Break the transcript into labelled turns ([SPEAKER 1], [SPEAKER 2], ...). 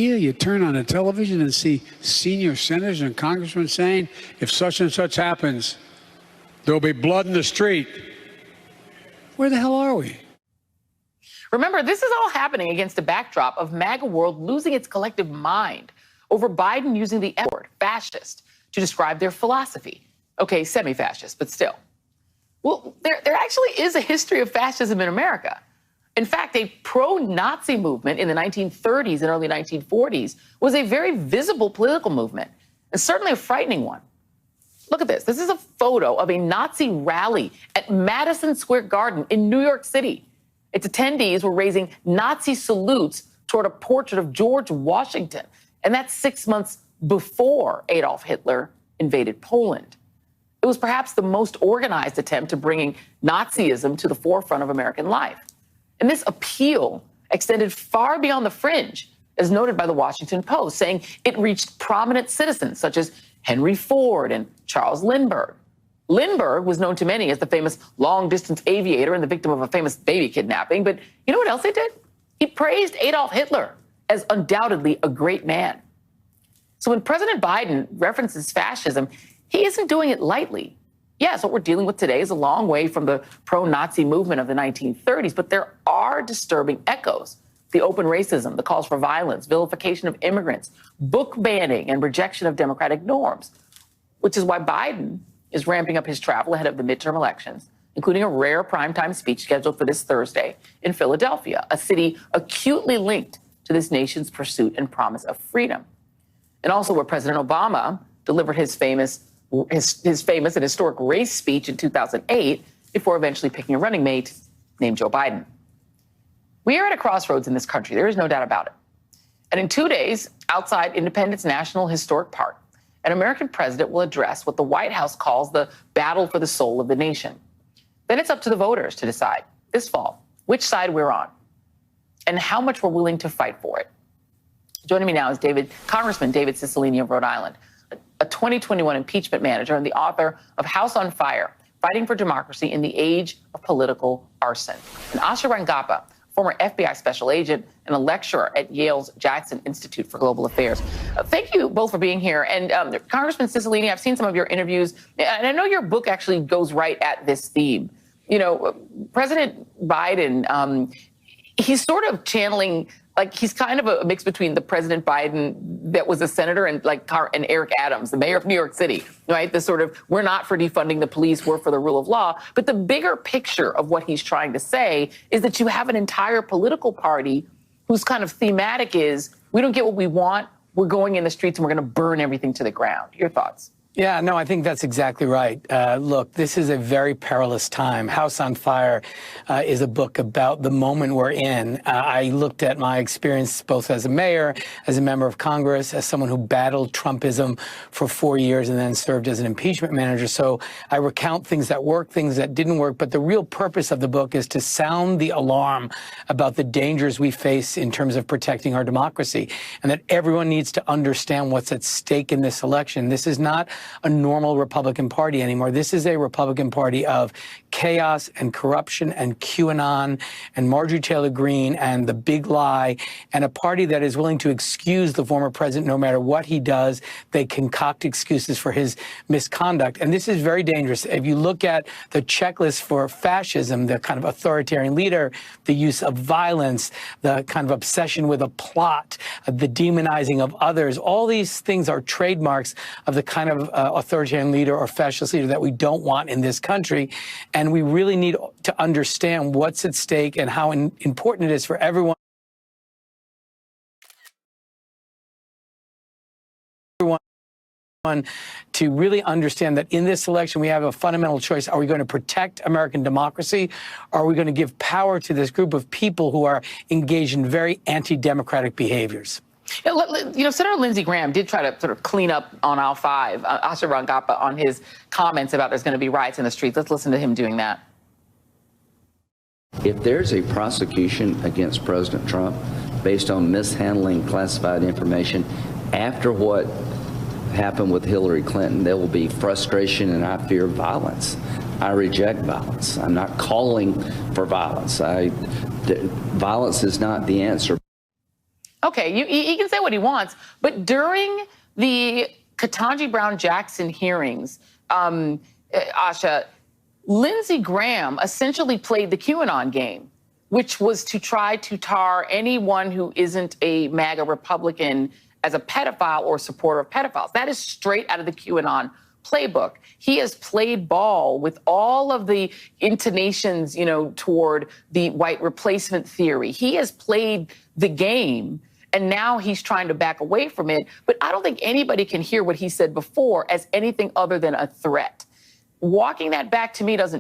[SPEAKER 1] You turn on the television and see senior senators and congressmen saying, if such and such happens, there'll be blood in the street. Where the hell are we?
[SPEAKER 2] Remember, this is all happening against a backdrop of MAGA world losing its collective mind over Biden using the F word, fascist, to describe their philosophy. Okay, semi-fascist, but still. Well, there actually is a history of fascism in America. In fact, a pro-Nazi movement in the 1930s and early 1940s was a very visible political movement, and certainly a frightening one. Look at this. This is a photo of a Nazi rally at Madison Square Garden in New York City. Its attendees were raising Nazi salutes toward a portrait of George Washington, and that's 6 months before Adolf Hitler invaded Poland. It was perhaps the most organized attempt to bringing Nazism to the forefront of American life. And this appeal extended far beyond the fringe, as noted by the Washington Post, saying it reached prominent citizens such as Henry Ford and Charles Lindbergh. Lindbergh was known to many as the famous long-distance aviator and the victim of a famous baby kidnapping. But you know what else he did? He praised Adolf Hitler as undoubtedly a great man. So when President Biden references fascism, he isn't doing it lightly. Yes, what we're dealing with today is a long way from the pro-Nazi movement of the 1930s, but there are disturbing echoes. The open racism, the calls for violence, vilification of immigrants, book banning, and rejection of democratic norms, which is why Biden is ramping up his travel ahead of the midterm elections, including a rare primetime speech scheduled for this Thursday in Philadelphia, a city acutely linked to this nation's pursuit and promise of freedom. And also where President Obama delivered his famous and historic race speech in 2008 before eventually picking a running mate named Joe Biden. We are at a crossroads in this country. There is no doubt about it. And in 2 days, outside Independence National Historic Park, an American president will address what the White House calls the battle for the soul of the nation. Then it's up to the voters to decide this fall which side we're on and how much we're willing to fight for it. Joining me now is Congressman David Cicilline of Rhode Island, a 2021 impeachment manager and the author of House on Fire, Fighting for Democracy in the Age of Political Arson. And Asha Rangappa, former FBI special agent and a lecturer at Yale's Jackson Institute for Global Affairs. Thank you both for being here. And Congressman Cicilline, I've seen some of your interviews, and I know your book actually goes right at this theme. You know, President Biden, he's sort of channeling, like he's kind of a mix between the President Biden that was a senator and Eric Adams, the mayor of New York City, right? The sort of, we're not for defunding the police, we're for the rule of law. But the bigger picture of what he's trying to say is that you have an entire political party whose kind of thematic is, we don't get what we want, we're going in the streets and we're going to burn everything to the ground. Your thoughts?
[SPEAKER 3] Yeah, no, I think that's exactly right. Look, this is a very perilous time. House on Fire is a book about the moment we're in. I looked at my experience both as a mayor, as a member of Congress, as someone who battled Trumpism for 4 years and then served as an impeachment manager. So I recount things that worked, things that didn't work. But the real purpose of the book is to sound the alarm about the dangers we face in terms of protecting our democracy, and that everyone needs to understand what's at stake in this election. This is not a normal Republican Party anymore. This is a Republican Party of chaos and corruption and QAnon and Marjorie Taylor Greene and the big lie, and a party that is willing to excuse the former president no matter what he does. They concoct excuses for his misconduct. And this is very dangerous. If you look at the checklist for fascism, the kind of authoritarian leader, the use of violence, the kind of obsession with a plot, the demonizing of others, all these things are trademarks of the kind of authoritarian leader or fascist leader that we don't want in this country. And we really need to understand what's at stake and how important it is for everyone to really understand that in this election we have a fundamental choice. Are we going to protect American democracy? Or are we going to give power to this group of people who are engaged in very anti-democratic behaviors?
[SPEAKER 2] You know, Senator Lindsey Graham did try to sort of clean up on aisle 5, Asha Rangappa, on his comments about there's going to be riots in the streets. Let's listen to him doing that.
[SPEAKER 4] If there's a prosecution against President Trump based on mishandling classified information after what happened with Hillary Clinton, there will be frustration and I fear violence. I reject violence. I'm not calling for violence. Violence is not the answer.
[SPEAKER 2] Okay, he can say what he wants, but during the Ketanji Brown Jackson hearings, Asha, Lindsey Graham essentially played the QAnon game, which was to try to tar anyone who isn't a MAGA Republican as a pedophile or supporter of pedophiles. That is straight out of the QAnon playbook. He has played ball with all of the intonations, toward the white replacement theory. He has played the game, and now he's trying to back away from it. But I don't think anybody can hear what he said before as anything other than a threat. Walking that back to me doesn't